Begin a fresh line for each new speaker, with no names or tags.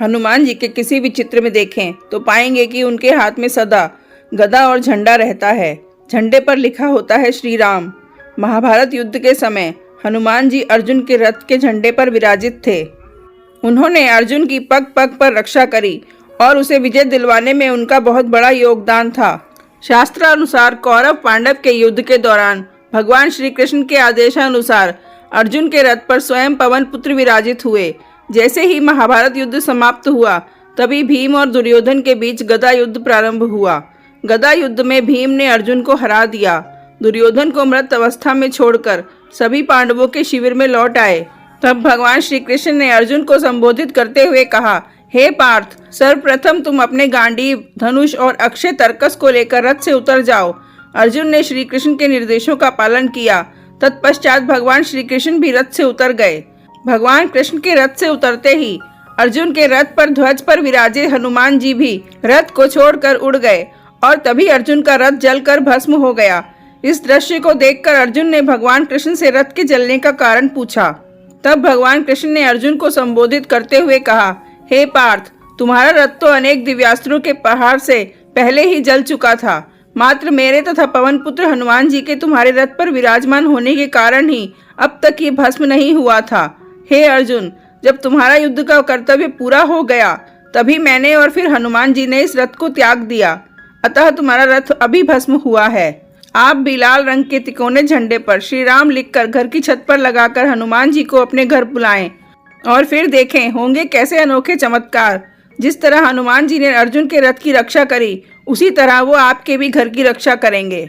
हनुमान जी के किसी भी चित्र में देखें तो पाएंगे कि उनके हाथ में सदा गदा और झंडा रहता है। झंडे पर लिखा होता है श्री राम। महाभारत युद्ध के समय हनुमान जी अर्जुन के रथ के झंडे पर विराजित थे। उन्होंने अर्जुन की पग पग पर रक्षा करी और उसे विजय दिलवाने में उनका बहुत बड़ा योगदान था। शास्त्रानुसार कौरव पांडव के युद्ध के दौरान भगवान श्री कृष्ण के आदेशानुसार अर्जुन के रथ पर स्वयं पवन पुत्र विराजित हुए। जैसे ही महाभारत युद्ध समाप्त हुआ तभी भीम और दुर्योधन के बीच गदा युद्ध प्रारंभ हुआ। गदा युद्ध में भीम ने अर्जुन को हरा दिया। दुर्योधन को मृत अवस्था में छोड़कर सभी पांडवों के शिविर में लौट आए। तब भगवान श्री कृष्ण ने अर्जुन को संबोधित करते हुए कहा, हे पार्थ, सर्वप्रथम तुम अपने गांडीव, धनुष और अक्षय तर्कस को लेकर रथ से उतर जाओ। अर्जुन ने श्री कृष्ण के निर्देशों का पालन किया। तत्पश्चात भगवान श्री कृष्ण भी रथ से उतर गए। भगवान कृष्ण के रथ से उतरते ही अर्जुन के रथ पर ध्वज पर विराजे हनुमान जी भी रथ को छोड़कर उड़ गए और तभी अर्जुन का रथ जलकर भस्म हो गया। इस दृश्य को देखकर अर्जुन ने भगवान कृष्ण से रथ के जलने का कारण पूछा। तब भगवान कृष्ण ने अर्जुन को संबोधित करते हुए कहा, हे पार्थ, तुम्हारा रथ तो अनेक दिव्यास्त्रों के प्रहार से पहले ही जल चुका था। मात्र मेरे तथा पवन पुत्र हनुमान जी के तुम्हारे रथ पर विराजमान होने के कारण ही अब तक ये भस्म नहीं हुआ था। हे अर्जुन, जब तुम्हारा युद्ध का कर्तव्य पूरा हो गया तभी मैंने और फिर हनुमान जी ने इस रथ को त्याग दिया। अतः तुम्हारा रथ अभी भस्म हुआ है। आप भी लाल रंग के तिकोने झंडे पर श्री राम लिखकर घर की छत पर लगाकर हनुमान जी को अपने घर बुलाएं और फिर देखें होंगे कैसे अनोखे चमत्कार। जिस तरह हनुमान जी ने अर्जुन के रथ की रक्षा करी उसी तरह वो आपके भी घर की रक्षा करेंगे।